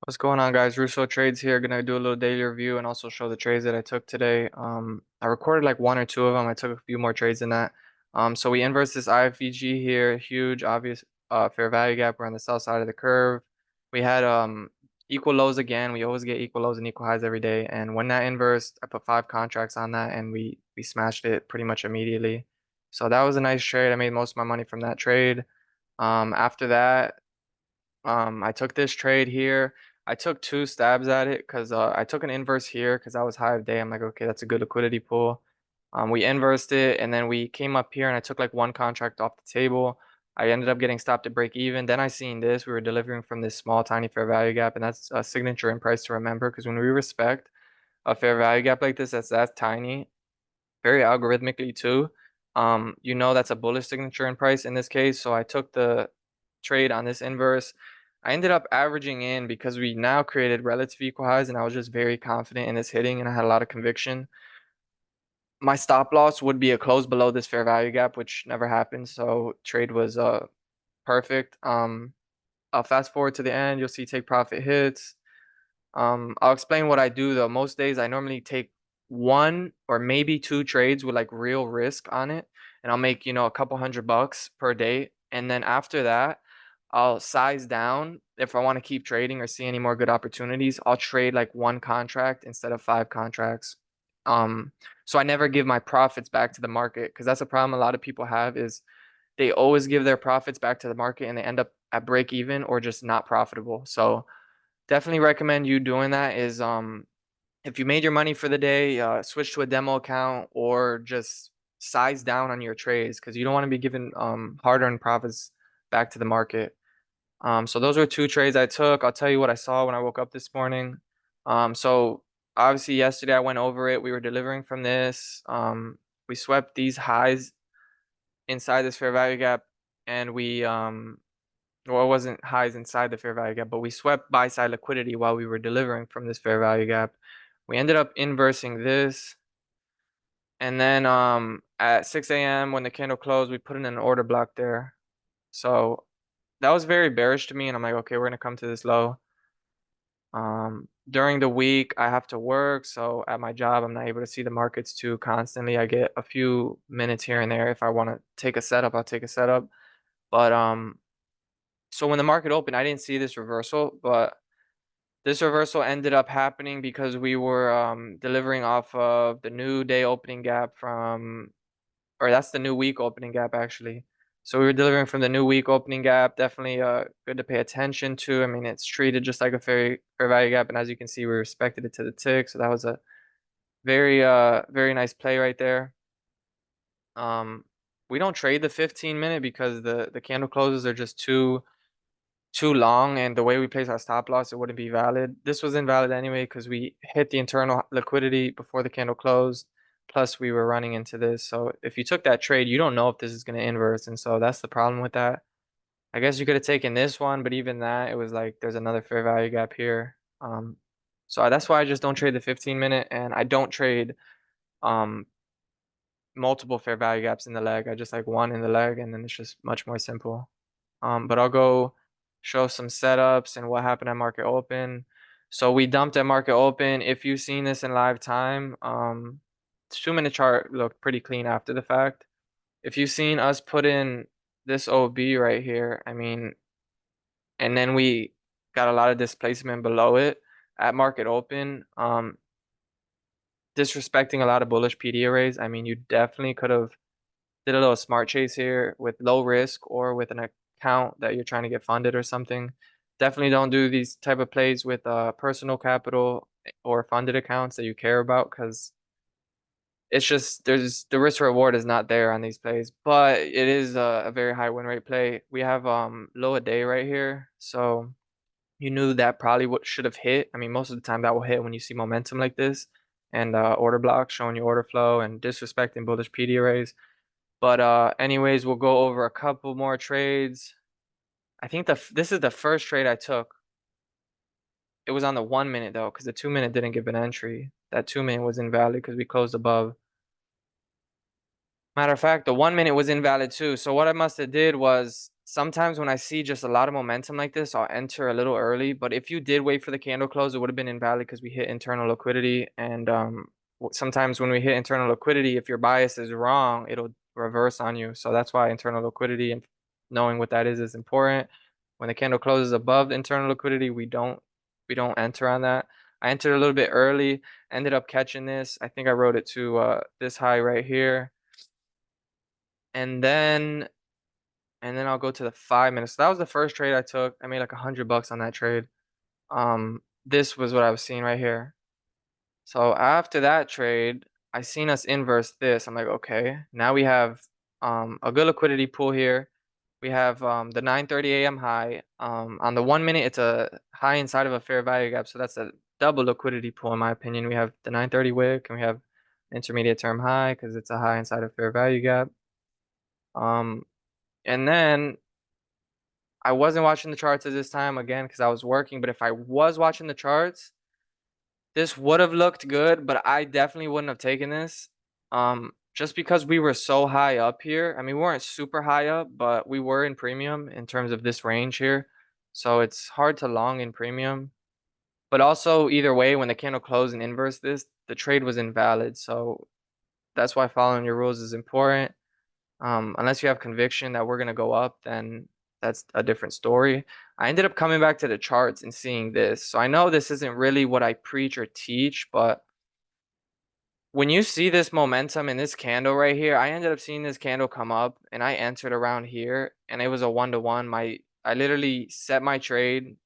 What's going on, guys? Russo Trades here. Gonna do a little daily review and also show the trades that I took today. I recorded like one or two of them. I took a few more trades than that. So we inverse this IFVG here, huge, obvious fair value gap. We're on the south side of the curve. We had equal lows again. We always get equal lows and equal highs every day. And when that inversed, I put 5 contracts on that, and we smashed it pretty much immediately. So that was a nice trade. I made most of my money from that trade. After that. I took this trade here. I took 2 stabs at it because I took an inverse here because I was high of day. I'm like, okay, that's a good liquidity pool. We inversed it and then we came up here and I took like 1 contract off the table. I ended up getting stopped at break even. Then I seen this. We were delivering from this small, tiny fair value gap, and that's a signature in price to remember because when we respect a fair value gap like this, that's that tiny, very algorithmically too. You know that's a bullish signature in price in this case. So I took the trade on this inverse. I ended up averaging in because we now created relative equal highs, and I was just very confident in this hitting, and I had a lot of conviction. My stop loss would be a close below this fair value gap, which never happened. So trade was perfect. I'll fast forward to the end. You'll see take profit hits. I'll explain what I do though. Most days I normally take 1 or maybe 2 trades with like real risk on it, and I'll make, a couple $100 per day. And then after that, I'll size down. If I want to keep trading or see any more good opportunities, I'll trade like 1 contract instead of 5 contracts. Um, so I never give my profits back to the market because that's a problem a lot of people have is they always give their profits back to the market and they end up at break even or just not profitable. So definitely recommend you doing that is if you made your money for the day, switch to a demo account or just size down on your trades because you don't want to be giving hard-earned profits back to the market. So those were 2 trades I took. I'll tell you what I saw when I woke up this morning. So obviously yesterday I went over it. We were delivering from this. We swept these highs inside this fair value gap, and well, it wasn't highs inside the fair value gap, but we swept buy side liquidity while we were delivering from this fair value gap. We ended up inversing this. And then at 6 a.m. when the candle closed, we put in an order block there. So that was very bearish to me. And I'm like, okay, we're gonna come to this low. During the week, I have to work. So at my job, I'm not able to see the markets too constantly. I get a few minutes here and there. If I want to take a setup, I'll take a setup. But so when the market opened, I didn't see this reversal, but this reversal ended up happening because we were delivering off of the new day opening gap from, or that's the new week opening gap actually. So we were delivering from the new week opening gap. Definitely good to pay attention to. I mean, it's treated just like a fair value gap, and as you can see, we respected it to the tick. So that was a very nice play right there. Um, we don't trade the 15-minute because the candle closes are just too long, and the way we place our stop loss, it wouldn't be valid. This was invalid anyway because we hit the internal liquidity before the candle closed. Plus, we were running into this. So if you took that trade, you don't know if this is going to inverse, and so that's the problem with that. I guess you could have taken this one, but even that, it was like there's another fair value gap here. So that's why I just don't trade the 15-minute, and I don't trade um multiple fair value gaps in the leg. I just like one in the leg, and then it's just much more simple. But I'll go show some setups and what happened at market open. So we dumped at market open. If you've seen this in live time, 2-minute chart looked pretty clean after the fact. If you've seen us put in this OB right here, I mean, and then we got a lot of displacement below it at market open, disrespecting a lot of bullish PD arrays. I mean, you definitely could have did a little smart chase here with low risk or with an account that you're trying to get funded or something. Definitely don't do these type of plays with personal capital or funded accounts that you care about because it's just there's the risk reward is not there on these plays, but it is a very high win rate play. We have low a day right here, so you knew that probably what should have hit. I mean, most of the time that will hit when you see momentum like this and order blocks showing you order flow and disrespecting bullish PD arrays. But anyways, we'll go over a couple more trades. I think this is the first trade I took. It was on the 1 minute though, because the 2-minute didn't give an entry. That 2-minute was invalid because we closed above. Matter of fact, the 1-minute was invalid too. So what I must have did was sometimes when I see just a lot of momentum like this, I'll enter a little early. But if you did wait for the candle close, it would have been invalid because we hit internal liquidity. And sometimes when we hit internal liquidity, if your bias is wrong, it'll reverse on you. So that's why internal liquidity and knowing what that is important. When the candle closes above internal liquidity, we don't enter on that. I entered a little bit early, ended up catching this. I think I wrote it to this high right here. And then I'll go to the 5 minutes. So that was the first trade I took. I made like $100 on that trade. This was what I was seeing right here. So after that trade, I seen us inverse this. I'm like, okay, now we have a good liquidity pool here. We have the 9:30 a.m. high. On the 1 minute, it's a high inside of a fair value gap. So that's a double liquidity pool in my opinion. We have the 9:30 wick and we have intermediate term high because it's a high inside of fair value gap. And then I wasn't watching the charts at this time again because I was working, but if I was watching the charts, this would have looked good, but I definitely wouldn't have taken this. Just because we were so high up here. I mean, we weren't super high up, but we were in premium in terms of this range here. So it's hard to long in premium. But also, either way, when the candle closed and inverse this, the trade was invalid. So that's why following your rules is important. Unless you have conviction that we're gonna go up, then that's a different story. I ended up coming back to the charts and seeing this. So I know this isn't really what I preach or teach, but when you see this momentum in this candle right here, I ended up seeing this candle come up and I entered around here and it was a 1-to-1. I literally set my trade,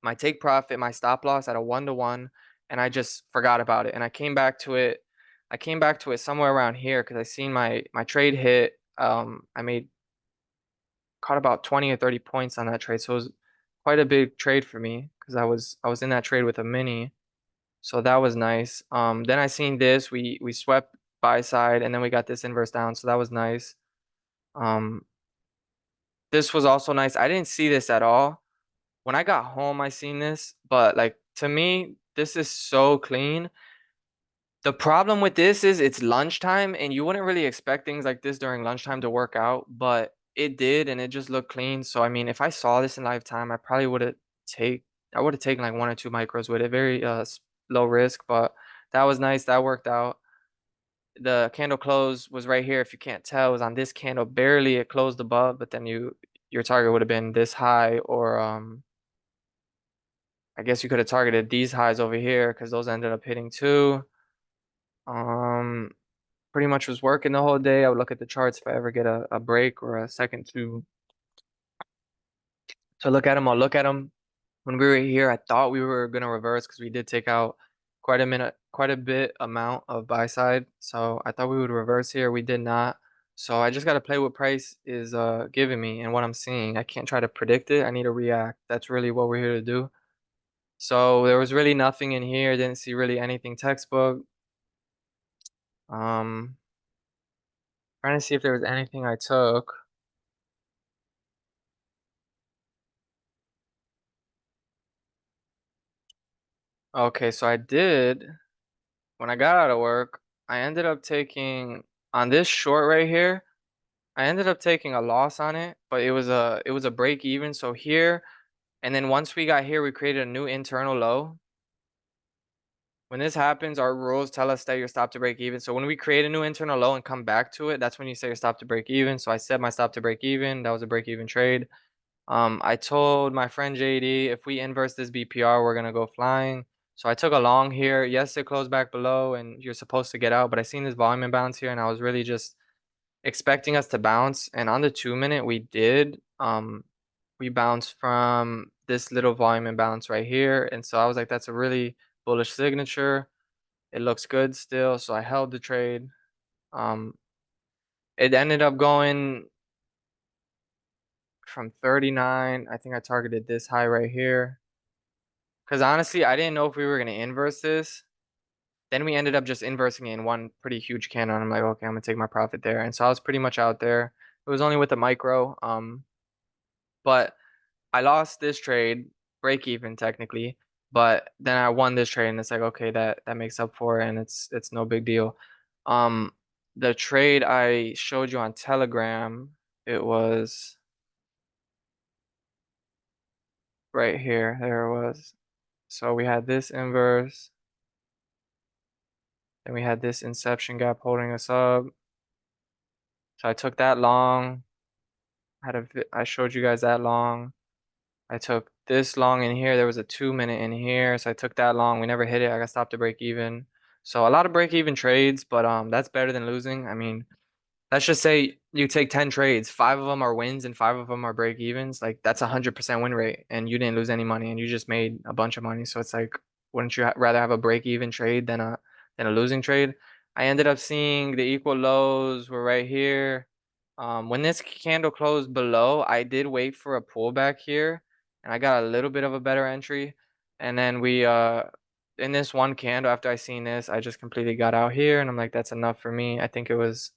my take profit, my stop loss at a 1-to-1, and I just forgot about it. And I came back to it. I came back to it somewhere around here because I seen my trade hit. I made caught about 20 or 30 points on that trade. So it was quite a big trade for me because I was in that trade with a mini. So that was nice. Then I seen this, we swept buy side and then we got this inverse down. So that was nice. Um, this was also nice. I didn't see this at all. When I got home, I seen this, but like to me, this is so clean. The problem with this is it's lunchtime and you wouldn't really expect things like this during lunchtime to work out, but it did and it just looked clean. So I mean, if I saw this in live time, take I would have taken like 1 or 2 micros with it. Very low risk, but that was nice. That worked out. The candle close was right here. If you can't tell, it was on this candle. Barely it closed above, but then your target would have been this high or I guess you could have targeted these highs over here because those ended up hitting too. Um Pretty much was working the whole day. I would look at the charts if I ever get a break or a second to look at them. I'll look at them. When we were here, I thought we were gonna reverse because we did take out quite a bit amount of buy side. So I thought we would reverse here. We did not. So I just gotta play what price is giving me and what I'm seeing. I can't try to predict it. I need to react. That's really what we're here to do. So there was really nothing in here. Didn't see really anything textbook. Um, Trying to see if there was anything I took. Okay, so I did. When I got out of work, I ended up taking on this short right here. I ended up taking a loss on it, but it was a break even. So here, and then once we got here, we created a new internal low. When this happens, our rules tell us that your stop to break even. So when we create a new internal low and come back to it, that's when you say your stop to break even. So I set my stop to break even. That was a break even trade. I told my friend JD if we inverse this BPR, we're gonna go flying. So I took a long here. Yes, it closed back below, and you're supposed to get out, but I seen this volume imbalance here, and I was really just expecting us to bounce. And on the 2 minute, we did. We bounced from this little volume imbalance right here, and so I was like, that's a really bullish signature. It looks good still, so I held the trade. Um, it ended up going from 39. I think I targeted this high right here. Because honestly, I didn't know if we were going to inverse this. Then we ended up just inversing it in one pretty huge candle. And I'm like, okay, I'm going to take my profit there. And so I was pretty much out there. It was only with a micro. But I lost this trade, break even technically. But then I won this trade and it's like, okay, that makes up for it and it's no big deal. Um, the trade I showed you on Telegram, it was right here. There it was. So we had this inverse, then we had this inception gap holding us up. So I took that long. I showed you guys that long. I took this long in here. There was a 2 minute in here, so I took that long. We never hit it. I got stopped to break even. So a lot of break even trades, but that's better than losing. I mean, let's just say you take 10 trades, five of them are wins and five of them are break evens. Like that's 100% win rate, and you didn't lose any money, and you just made a bunch of money. So it's like, wouldn't you rather have a break even trade than a losing trade? I ended up seeing the equal lows were right here. When this candle closed below, I did wait for a pullback here, and I got a little bit of a better entry. And then we in this one candle, after I seen this, I just completely got out here, and I'm like, that's enough for me. I think it was,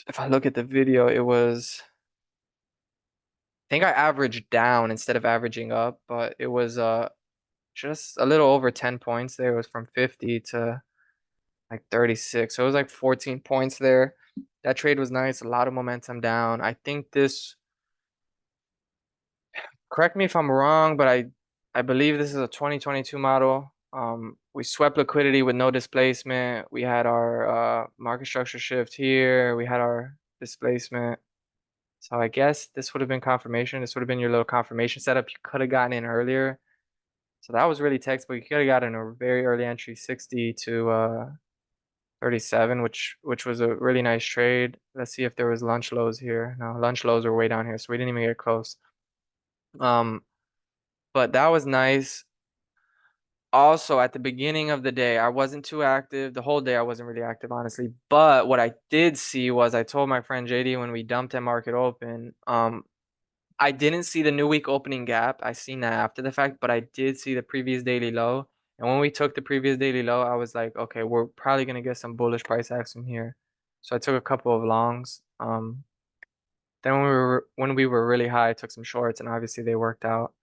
if I look at the video, it was, I think I averaged down instead of averaging up, but it was just a little over 10 points there. It was from 50 to like 36. So it was like 14 points there. That trade was nice, a lot of momentum down. I think this, correct me if I'm wrong, but I believe this is a 2022 model. We swept liquidity with no displacement. We had our market structure shift here. We had our displacement. So I guess this would have been confirmation. This would have been your little confirmation setup. You could have gotten in earlier. So that was really textbook. You could have gotten a very early entry, 60 to 37, which was a really nice trade. Let's see if there was lunch lows here. No, lunch lows were way down here, so we didn't even get close. Um, but that was nice. Also, at the beginning of the day, I wasn't too active. The whole day I wasn't really active, honestly. But what I did see was, I told my friend JD when we dumped at market open, I didn't see the new week opening gap. I seen that after the fact, but I did see the previous daily low. And when we took the previous daily low, I was like, okay, we're probably gonna get some bullish price action here. So I took a couple of longs. Then when we were really high, I took some shorts, and obviously they worked out.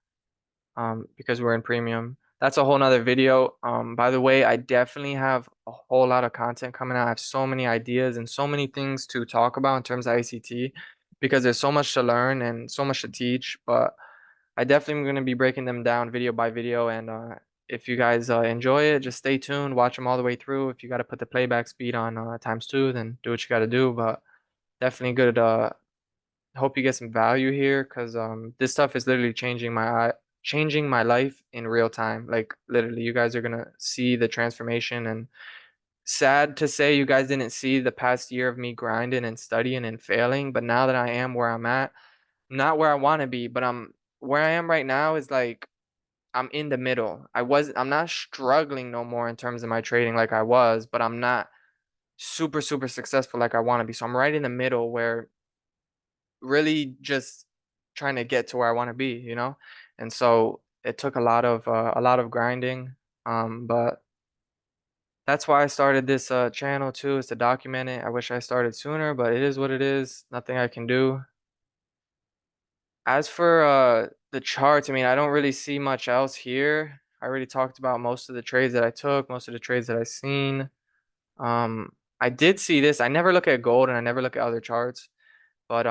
Because we're in premium. That's a whole nother video. By the way, I definitely have a whole lot of content coming out. I have so many ideas and so many things to talk about in terms of ICT, because there's so much to learn and so much to teach. But I definitely am going to be breaking them down video by video. And if you guys enjoy it, just stay tuned, watch them all the way through. If you got to put the playback speed on ×2, then do what you got to do. But definitely good. Hope you get some value here, because this stuff is literally changing my life in real time. Like literally, you guys are gonna see the transformation. And sad to say, you guys didn't see the past year of me grinding and studying and failing. But now that I am where I'm at, not where I want to be, but I'm where I am right now is like, I'm in the middle. I'm not struggling no more in terms of my trading like I was, but I'm not super successful like I want to be. So I'm right in the middle, where really just trying to get to where I want to be, you know? And so it took a lot of grinding. But that's why I started this channel too, is to document it. I wish I started sooner, but it is what it is. Nothing I can do. As for the charts, I mean, I don't really see much else here. I already talked about most of the trades that I took, most of the trades that I seen. Um, I did see this. I never look at gold and I never look at other charts, but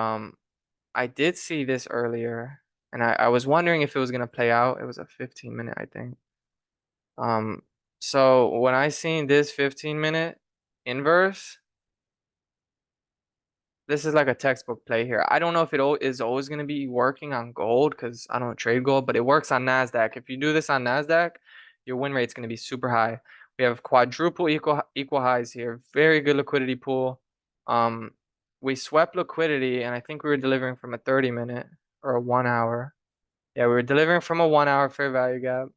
I did see this earlier, and I was wondering if it was gonna play out. It was a 15-minute, I think. Um, so when I seen this 15-minute inverse, this is like a textbook play here. I don't know if is always gonna be working on gold, because I don't trade gold, but it works on Nasdaq. If you do this on Nasdaq, your win rate's gonna be super high. We have quadruple equal highs here. Very good liquidity pool. Um, we swept liquidity, and I think we were delivering from a 30-minute or a 1 hour. Yeah, we were delivering from a 1 hour fair value gap.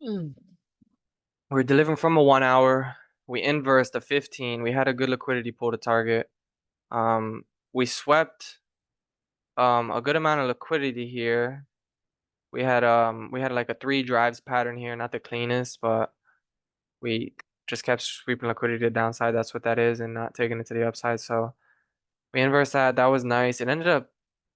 Mm. We are delivering from a 1 hour. We inversed a 15. We had a good liquidity pool to target. We swept a good amount of liquidity here. We had like a 3 drives pattern here, not the cleanest, but we just kept sweeping liquidity to the downside. That's what that is, and not taking it to the upside. So we inversed that. That was nice. It ended up,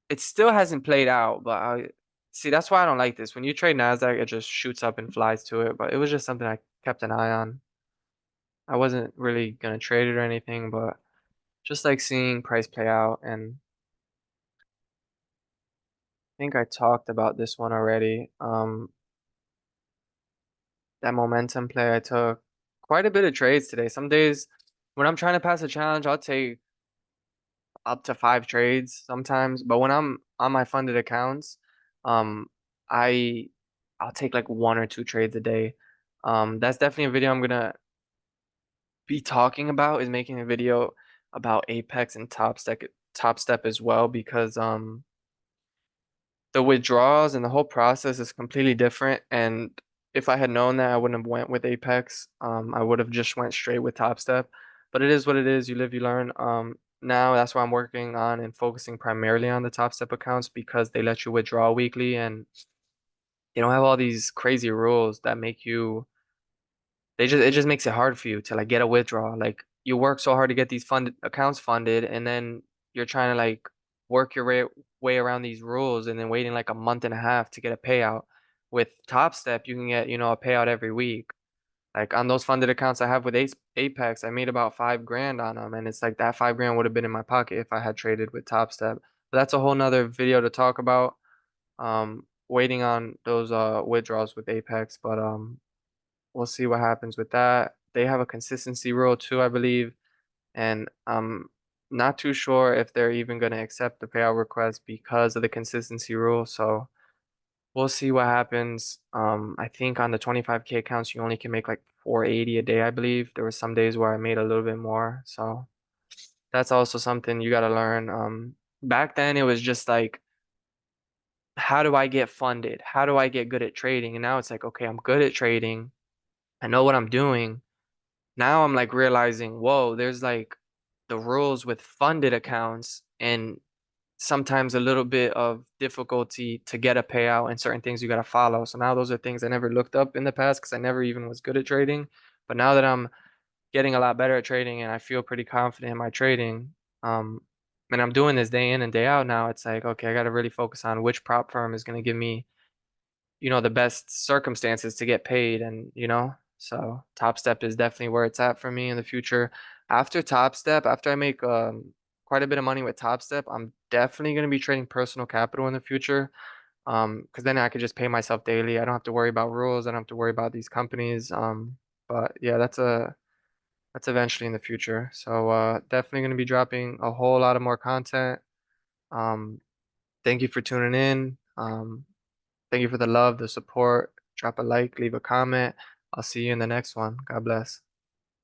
it still hasn't played out, but see, that's why I don't like this. When you trade Nasdaq, it just shoots up and flies to it. But it was just something I kept an eye on. I wasn't really gonna trade it or anything, but just like seeing price play out. And I think I talked about this one already. That momentum play, I took quite a bit of trades today. Some days when I'm trying to pass a challenge, I'll take up to 5 trades sometimes. But when I'm on my funded accounts, um, I I'll take like 1 or 2 trades a day. That's definitely a video I'm gonna be talking about, is making a video about Apex and Top Step as well, because the withdrawals and the whole process is completely different. And if I had known that, I wouldn't have went with Apex. I would have just went straight with Top Step. But it is what it is. You live, you learn. Now that's why I'm working on and focusing primarily on the Top Step accounts, because they let you withdraw weekly and they don't have all these crazy rules that make you it just makes it hard for you to like get a withdrawal. Like you work so hard to get these funded accounts funded, and then you're trying to like work your way around these rules, and then waiting like a month and a half to get a payout. With Top Step, you can get, a payout every week. Like on those funded accounts I have with Apex, I made about 5 grand on them, and it's like that 5 grand would have been in my pocket if I had traded with Top Step. But that's a whole nother video to talk about. Waiting on those withdrawals with Apex, but we'll see what happens with that. They have a consistency rule too, I believe, and I'm not too sure if they're even going to accept the payout request because of the consistency rule. So we'll see what happens. I think on the 25K accounts, you only can make like 480 a day, I believe. There were some days where I made a little bit more. So that's also something you got to learn. Back then, it was just like, how do I get funded? How do I get good at trading? And now it's like, okay, I'm good at trading. I know what I'm doing. Now I'm like realizing, whoa, there's like the rules with funded accounts, and sometimes a little bit of difficulty to get a payout and certain things you got to follow. So now those are things I never looked up in the past because I never even was good at trading. But now that I'm getting a lot better at trading and I feel pretty confident in my trading, um, and I'm doing this day in and day out now, it's like, okay, I got to really focus on which prop firm is going to give me, the best circumstances to get paid. And so Top Step is definitely where it's at for me in the future. After Top Step, after I make quite a bit of money with Top Step, I'm definitely going to be trading Personal Capital in the future, because then I could just pay myself daily. I don't have to worry about rules. I don't have to worry about these companies. But yeah, that's eventually in the future. So definitely going to be dropping a whole lot of more content. um Thank you for tuning in. Thank you for the love, the support. Drop a like, leave a comment. I'll see you in the next one. God bless.